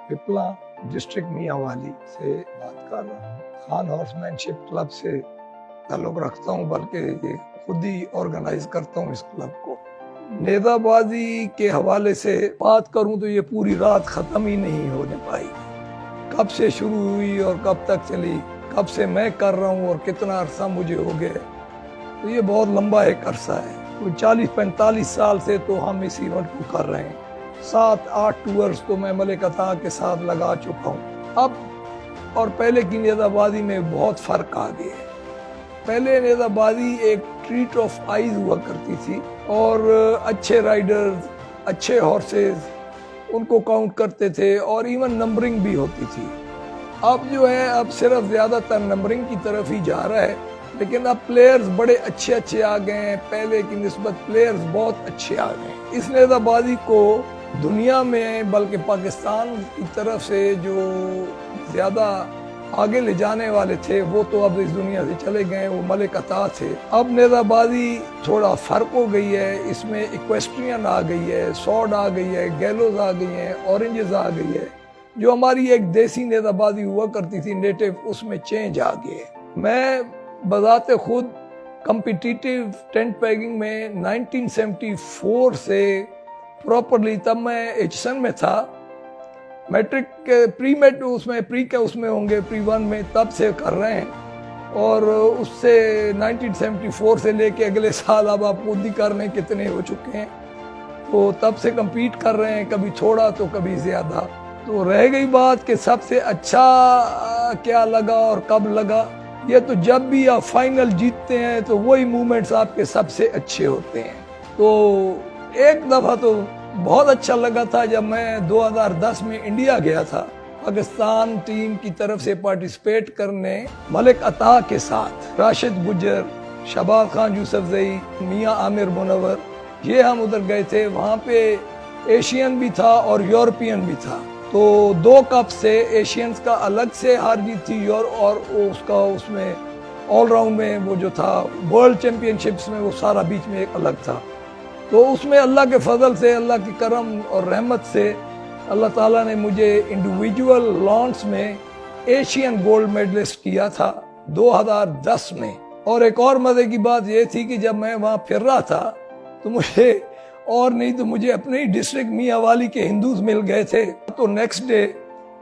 Pipla district Mianwali से बात कर रहा हूँ। खान हॉर्समैनशिप क्लब से ताल्लुक रखता हूँ, बल्कि ये खुद ही ऑर्गेनाइज करता हूँ इस क्लब को। नेजाबाजी के हवाले से बात करूँ तो ये पूरी रात ख़त्म ही नहीं होने पाई। कब से शुरू हुई और कब तक चली, कब से मैं कर रहा हूँ और कितना अरसा मुझे हो गया, तो ये बहुत लंबा एक अरसा है। तो 40-45 साल से तो हम इस इवेंट को कर रहे हैं। 7-8 टूर्स तो मैं मलिक अता के साथ लगा चुका हूँ। अब और पहले की नेजाबाजी में बहुत फ़र्क आ गया है। पहले नेजाबाजी एक ट्रीट ऑफ आइज हुआ करती थी और अच्छे राइडर्स, अच्छे हॉर्सेस उनको काउंट करते थे और इवन नंबरिंग भी होती थी। अब जो है, अब सिर्फ ज़्यादातर नंबरिंग की तरफ ही जा रहा है, लेकिन अब प्लेयर्स बड़े अच्छे अच्छे आ गए हैं। पहले की निस्बत प्लेयर्स बहुत अच्छे आ गए हैं। इस नेजाबाजी को दुनिया में, बल्कि पाकिस्तान की तरफ से जो ज़्यादा आगे ले जाने वाले थे वो तो अब इस दुनिया से चले गए, वो मलिक अता थे। अब नेजाबाजी थोड़ा फ़र्क हो गई है, इसमें इक्वेस्ट्रियन आ गई है, सॉर्ड आ गई है, गैलोज आ गई हैं, ऑरेंजेस आ गई है। जो हमारी एक देसी नेजाबाजी हुआ करती थी नेटिव, उसमें चेंज आ गए। मैं बज़ाते खुद कम्पिटिटिव टेंट पैगिंग में 1974 से प्रॉपरली, तब मैं एचसन में था, मैट्रिक के प्री मेट उसमें प्री के उसमें होंगे प्री वन में, तब से कर रहे हैं। और उससे 1974 से लेके अगले साल अब आप खुद ही कर रहे हैं कितने हो चुके हैं, तो तब से compete कर रहे हैं, कभी थोड़ा तो कभी ज़्यादा। तो रह गई बात कि सबसे अच्छा क्या लगा और कब लगा, ये तो जब भी आप फाइनल जीतते हैं तो वही मूवमेंट्स आपके सबसे अच्छे होते हैं। तो एक दफ़ा तो बहुत अच्छा लगा था जब मैं 2010 में इंडिया गया था, पाकिस्तान टीम की तरफ से पार्टिसिपेट करने मलिक अता के साथ। राशिद गुजर, शबाब खान यूसुफजई, मियां आमिर मुनव्वर, ये हम उधर गए थे। वहाँ पे एशियन भी था और यूरोपियन भी था। तो 2 कप से एशियंस का अलग से हार जीत थी और उसका उसमें ऑलराउंड में वो जो था वर्ल्ड चैम्पियनशिप्स में वो सारा बीच में एक अलग था। तो उसमें अल्लाह के फजल से, अल्लाह की करम और रहमत से अल्लाह ताला ने मुझे इंडिविजुअल लॉन्स में एशियन गोल्ड मेडलिस्ट किया था 2010 में। और एक और मज़े की बात ये थी कि जब मैं वहाँ फिर रहा था तो मुझे, और नहीं तो मुझे अपने ही डिस्ट्रिक्ट मियांवाली के हिंदूज मिल गए थे। तो नेक्स्ट डे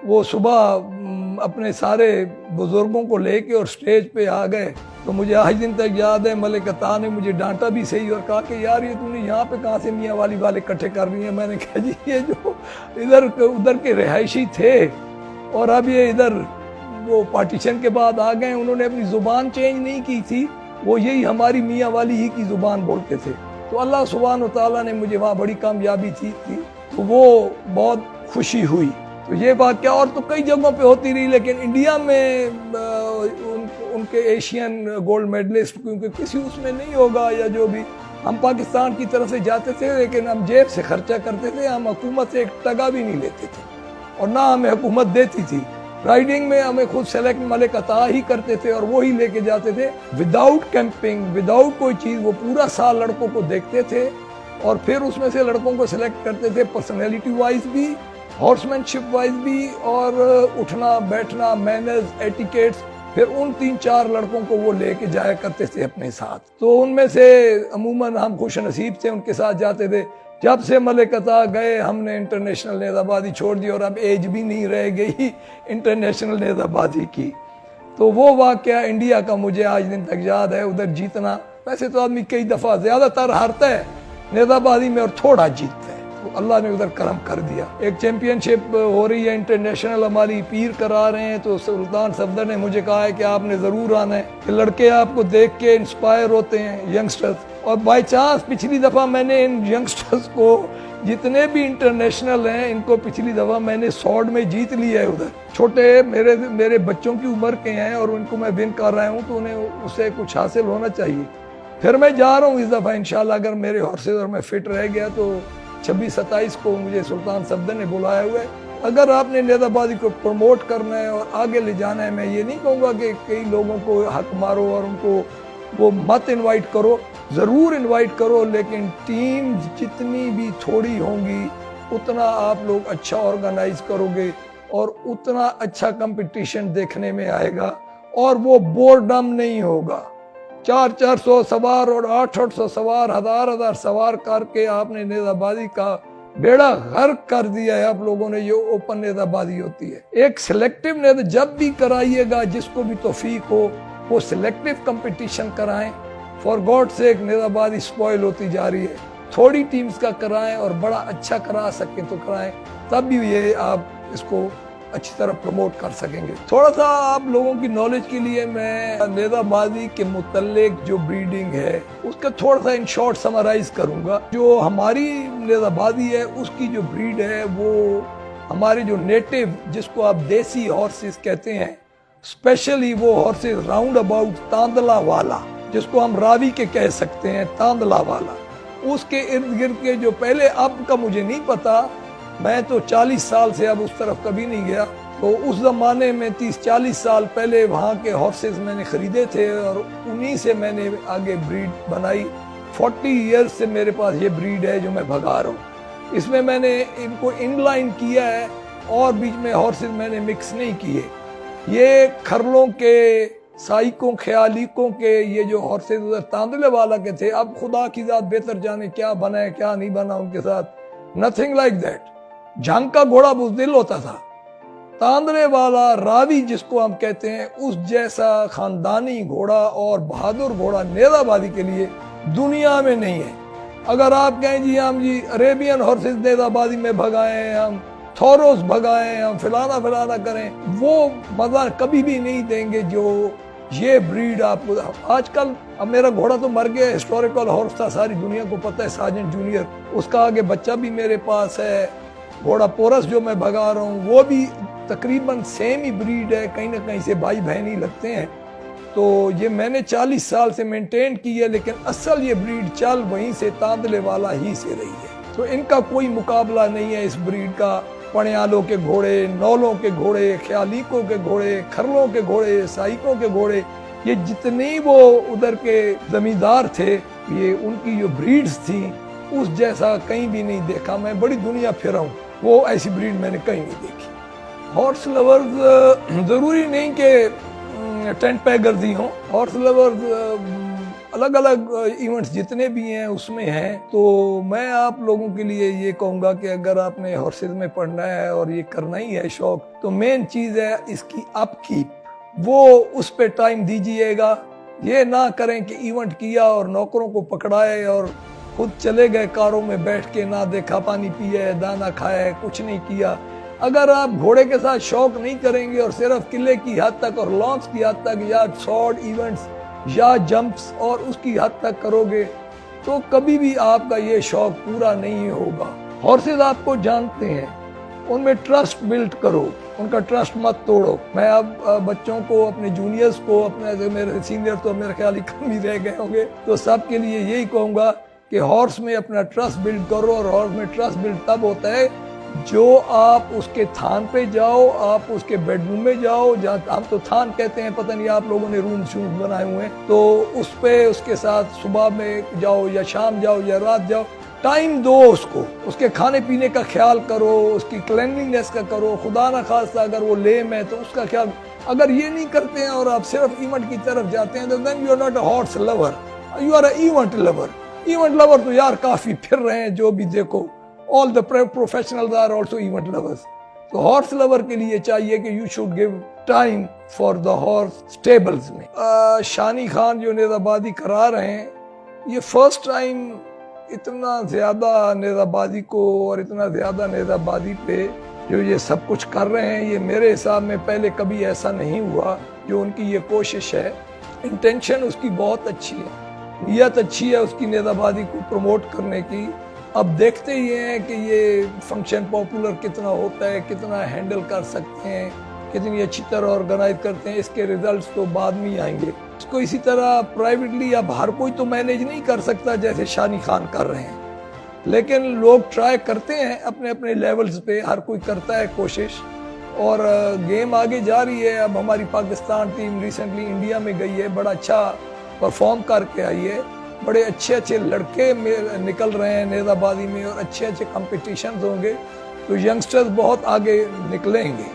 वो सुबह अपने सारे बुजुर्गों को लेके और स्टेज पे आ गए। तो मुझे आज दिन तक याद है, मलिक अता ने मुझे डांटा भी सही और कहा कि यार ये तूने यहाँ पे कहाँ से मियांवाली वाले इकट्ठे कर रही है। मैंने कहा जी ये जो इधर उधर के रिहायशी थे और अब ये इधर वो पार्टीशन के बाद आ गए, उन्होंने अपनी ज़ुबान चेंज नहीं की थी, वो यही हमारी मियांवाली ही की ज़ुबान बोलते थे। तो अल्लाह सुब्हान व तआला ने मुझे वहाँ बड़ी कामयाबी थी, तो वो बहुत खुशी हुई। तो ये बात क्या, और तो कई जगहों पे होती रही, लेकिन इंडिया में उनके एशियन गोल्ड मेडलिस्ट क्योंकि किसी उसमें नहीं होगा, या जो भी हम पाकिस्तान की तरफ से जाते थे, लेकिन हम जेब से खर्चा करते थे, हम हुकूमत से एक टका भी नहीं लेते थे और ना हमें हुकूमत देती थी। राइडिंग में हमें खुद सेलेक्ट मलिक अता ही करते थे और वो ही लेके जाते थे, विदाउट कैंपिंग, विदाउट कोई चीज़। वो पूरा साल लड़कों को देखते थे और फिर उसमें से लड़कों को सिलेक्ट करते थे, पर्सनैलिटी वाइज भी, हॉर्समैनशिप वाइज भी, और उठना बैठना, मैनर्स, एटिकेट्स। फिर उन 3-4 लड़कों को वो लेके जाया करते थे अपने साथ। तो उनमें से अमूमन हम खुश नसीब थे, उनके साथ जाते थे। जब से मलिक अता गए हमने इंटरनेशनल नेजाबाजी छोड़ दी और अब एज भी नहीं रह गई इंटरनेशनल नेजाबाजी की। तो वो वाक़या इंडिया का मुझे आज दिन तक याद है, उधर जीतना। वैसे तो आदमी कई दफ़ा ज़्यादातर हारता है नेजाबाजी में और थोड़ा जीतता है, तो अल्लाह ने उधर करम कर दिया। एक चैम्पियनशिप हो रही है इंटरनेशनल, हमारी पीर करा रहे हैं, तो सुल्तान सफदर ने मुझे कहा है कि आपने ज़रूर आना है। लड़के आपको देख के इंस्पायर होते हैं, यंगस्टर्स। और बाई चांस पिछली दफ़ा मैंने इन यंगस्टर्स को, जितने भी इंटरनेशनल हैं, इनको पिछली दफ़ा मैंने सॉर्ड में जीत लिया है। उधर छोटे मेरे बच्चों की उम्र के हैं और उनको मैं विन कर रहा हूँ, तो उन्हें उससे कुछ हासिल होना चाहिए। फिर मैं जा रहा हूँ इस दफ़ा इंशाल्लाह, अगर मेरे हॉर्सेस और मैं फिट रह गया तो 26-27 को मुझे सुल्तान सफदर ने बुलाया हुआ है। अगर आपने नेजाबाजी को प्रमोट करना है और आगे ले जाना है, मैं ये नहीं कहूँगा कि कई लोगों को हक मारो और उनको वो मत इनवाइट करो, ज़रूर इनवाइट करो, लेकिन टीम जितनी भी थोड़ी होंगी उतना आप लोग अच्छा ऑर्गेनाइज करोगे और उतना अच्छा कंपटीशन देखने में आएगा और वो बोर्डम नहीं होगा। 400 सवार और 800 सवार, 1000 सवार करके आपने नेजाबाजी का बेड़ा गर्क कर दिया है आप लोगों ने। ये ओपन नेजाबाजी होती है। एक सिलेक्टिव नेजा जब भी कराइएगा, जिसको भी तौफीक हो वो सिलेक्टिव कंपटीशन कराएं। फॉर गॉड सेक नेजाबाजी स्पॉइल होती जा रही है। थोड़ी टीम्स का कराएं और बड़ा अच्छा करा सकें तो कराएं, तब भी ये आप इसको अच्छी तरह प्रमोट कर सकेंगे। थोड़ा सा आप लोगों की नॉलेज के लिए मैं नेजाबाजी के मुतल्लिक जो ब्रीडिंग है उसका थोड़ा सा इन शॉर्ट समराइज करूंगा। जो हमारी नेजाबाजी है उसकी जो ब्रीड है वो हमारे जो नेटिव, जिसको आप देसी हॉर्सेस कहते हैं, स्पेशली वो हॉर्सेस राउंड अबाउट तांदला वाला, जिसको हम रावी के कह सकते हैं, तांदला वाला, उसके इर्द गिर्द के जो पहले, अब का मुझे नहीं पता, मैं तो 40 साल से अब उस तरफ कभी नहीं गया, तो उस ज़माने में 30-40 साल पहले वहाँ के हॉर्सेस मैंने ख़रीदे थे और उन्हीं से मैंने आगे ब्रीड बनाई। 40 इयर्स से मेरे पास ये ब्रीड है जो मैं भगा रहा हूँ। इसमें मैंने इनको इनलाइन किया है और बीच में हॉर्सेस मैंने मिक्स नहीं किए। ये खरलों के, साइकों, ख्यालीकों के ये जो हॉर्सेस उधर तांदले वाला के थे, अब खुदा की जात बेहतर जाने क्या बना है क्या नहीं बना उनके साथ। Nothing like that. जंग का घोड़ा बुज़दिल होता था, तांदले वाला रावी जिसको हम कहते हैं, उस जैसा खानदानी घोड़ा और बहादुर घोड़ा नेजाबाजी के लिए दुनिया में नहीं है। अगर आप कहें जी हम जी अरेबियन हॉर्सेस नेजाबाजी में भगाएं, हम थोरोस भगाएं, हम फिलाना करें, वो मजा कभी भी नहीं देंगे जो ये ब्रीड आपको। आजकल अब मेरा घोड़ा तो मर गया, हिस्टोरिकल हॉर्स था, सारी दुनिया को पता है, सार्जेंट जूनियर, उसका आगे बच्चा भी मेरे पास है। घोड़ा पोरस जो मैं भगा रहा हूँ वो भी तकरीबन सेम ही ब्रीड है, कहीं ना कहीं से भाई बहन ही लगते हैं। तो ये मैंने 40 साल से मेंटेन की है, लेकिन असल ये ब्रीड चल वहीं से तांदले वाला ही से रही है। तो इनका कोई मुकाबला नहीं है इस ब्रीड का। पणियालों के घोड़े, नौलों के घोड़े, ख्यालीकों के घोड़े, खरलों के घोड़े, साइकों के घोड़े, ये जितने वो उधर के जमींदार थे, ये उनकी जो ब्रीड्स थी उस जैसा कहीं भी नहीं देखा। मैं बड़ी दुनिया फिरा हूँ, वो ऐसी ब्रीड मैंने कहीं नहीं देखी। हॉर्स लवर्स ज़रूरी नहीं कि टेंट पैगर्स ही हों। हॉर्स लवर्स अलग अलग इवेंट्स जितने भी हैं उसमें हैं। तो मैं आप लोगों के लिए ये कहूँगा कि अगर आपने हॉर्सेस में पढ़ना है और ये करना ही है शौक, तो मेन चीज़ है इसकी अपकीप, वो उस पर टाइम दीजिएगा। ये ना करें कि इवेंट किया और नौकरों को पकड़ाए और खुद चले गए कारों में बैठ के, ना देखा पानी पिया, दाना खाया, कुछ नहीं किया। अगर आप घोड़े के साथ शौक नहीं करेंगे और सिर्फ किले की हद तक और लॉन्च की हद तक या शॉर्ट इवेंट्स या जंप्स और उसकी हद तक करोगे, तो कभी भी आपका ये शौक पूरा नहीं होगा। हॉर्सेस आपको जानते हैं, उनमें ट्रस्ट बिल्ड करो, उनका ट्रस्ट मत तोड़ो। मैं अब बच्चों को, अपने जूनियर्स को, अपने मेरे सीनियर तो मेरे ख्याल ही कम ही रह गए होंगे, तो सबके लिए यही कहूँगा कि हॉर्स में अपना ट्रस्ट बिल्ड करो। और हॉर्स में ट्रस्ट बिल्ड तब होता है जो आप उसके थान पे जाओ, आप उसके बेडरूम में जाओ, जहाँ हम तो थान कहते हैं, पता नहीं आप लोगों ने रूम शूम बनाए हुए हैं, तो उस पे उसके साथ सुबह में जाओ या शाम जाओ या रात जाओ, टाइम दो उसको, उसके खाने पीने का ख्याल करो, उसकी क्लीनलीनेस का करो। खुदा ना खास्ता अगर वो लेम है तो उसका ख्याल। अगर ये नहीं करते हैं और आप सिर्फ इवेंट की तरफ जाते हैं, तो then you are not a horse lover, you are a event lover. Event lover तो यार काफी फिर रहे हैं, जो भी देखो, all the professionals are also event lovers. तो हॉर्स लवर के लिए चाहिए कि you should give time for the horse stables में। शानी खान जो नेजाबाजी करा रहे हैं, ये फर्स्ट टाइम इतना ज्यादा नेजाबाजी को और इतना ज्यादा नेजाबाजी पे जो ये सब कुछ कर रहे हैं, ये मेरे हिसाब में पहले कभी ऐसा नहीं हुआ। जो उनकी ये कोशिश है, इंटेंशन उसकी बहुत अच्छी है, नियत अच्छी है उसकी नेजाबाजी को प्रमोट करने की। अब देखते ही हैं कि ये फंक्शन पॉपुलर कितना होता है, कितना हैंडल कर सकते हैं, कितनी अच्छी तरह ऑर्गेनाइज करते हैं। इसके रिजल्ट्स तो बाद में ही आएंगे। इसको इसी तरह प्राइवेटली अब हर कोई तो मैनेज नहीं कर सकता जैसे शानी खान कर रहे हैं, लेकिन लोग ट्राई करते हैं अपने अपने लेवल्स पे, हर कोई करता है कोशिश और गेम आगे जा रही है। अब हमारी पाकिस्तान टीम रिसेंटली इंडिया में गई है, बड़ा अच्छा परफॉर्म करके आई है। बड़े अच्छे अच्छे लड़के निकल रहे हैं नेजाबाजी में और अच्छे अच्छे कंपटीशन होंगे, तो यंगस्टर्स बहुत आगे निकलेंगे।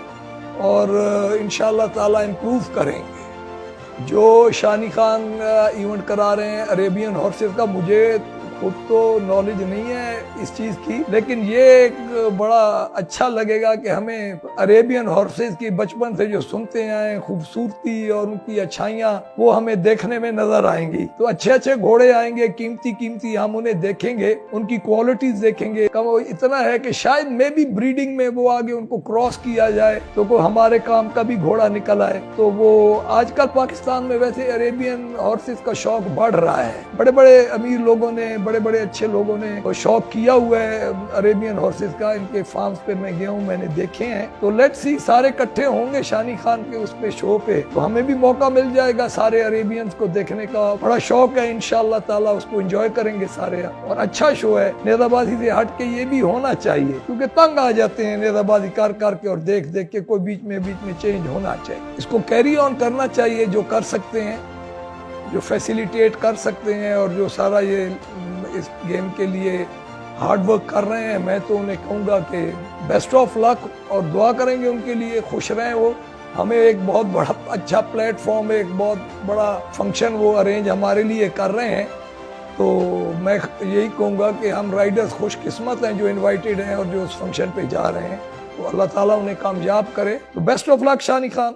और इंशाल्लाह ताला इम्प्रूव करेंगे। जो शानी खान इवेंट करा रहे हैं अरेबियन हॉर्सेस का, मुझे खुद तो नॉलेज नहीं है इस चीज की, लेकिन ये एक बड़ा अच्छा लगेगा कि हमें अरेबियन हॉर्सेस की बचपन से जो सुनते आए खूबसूरती और उनकी अच्छाइयाँ वो हमें देखने में नजर आएंगी। तो अच्छे अच्छे घोड़े आएंगे, कीमती कीमती, हम उन्हें देखेंगे, उनकी क्वालिटीज देखेंगे। कम इतना है कि शायद मे भी ब्रीडिंग में वो आगे उनको क्रॉस किया जाए तो को हमारे काम का भी घोड़ा निकल आए। तो वो आजकल पाकिस्तान में वैसे अरेबियन हॉर्सेस का शौक बढ़ रहा है। बड़े बड़े अमीर लोगों ने, बड़े बड़े अच्छे लोगों ने शौक किया हुआ है अरेबियन हॉर्सेस का। इनके फार्म्स पे मैं गया हूँ, मैंने देखे हैं। तो लेट्स सी, सारे इकट्ठे होंगे शानी खान के उस पे शो पे, तो हमें भी मौका मिल जाएगा सारे अरेबियंस को देखने का। बड़ा शौक है, इंशाल्लाह ताला उसको एंजॉय करेंगे सारे। और अच्छा शो है, नेजाबाजी से हट के ये भी होना चाहिए, क्योंकि तंग आ जाते हैं नेजाबाजी कर के और देख देख के। कोई बीच में चेंज होना चाहिए, इसको कैरी ऑन करना चाहिए। जो कर सकते हैं, जो फैसिलिटेट कर सकते हैं और जो सारा ये इस गेम के लिए हार्ड वर्क कर रहे हैं, मैं तो उन्हें कहूँगा कि बेस्ट ऑफ लक और दुआ करेंगे उनके लिए, खुश रहें वो। हमें एक बहुत बड़ा अच्छा प्लेटफॉर्म, एक बहुत बड़ा फंक्शन वो अरेंज हमारे लिए कर रहे हैं। तो मैं यही कहूँगा कि हम राइडर्स खुशकिस्मत हैं जो इनवाइटेड हैं और जो उस फंक्शन पे जा रहे हैं। तो अल्लाह ताला उन्हें कामयाब करे। तो best of luck Shani Khan.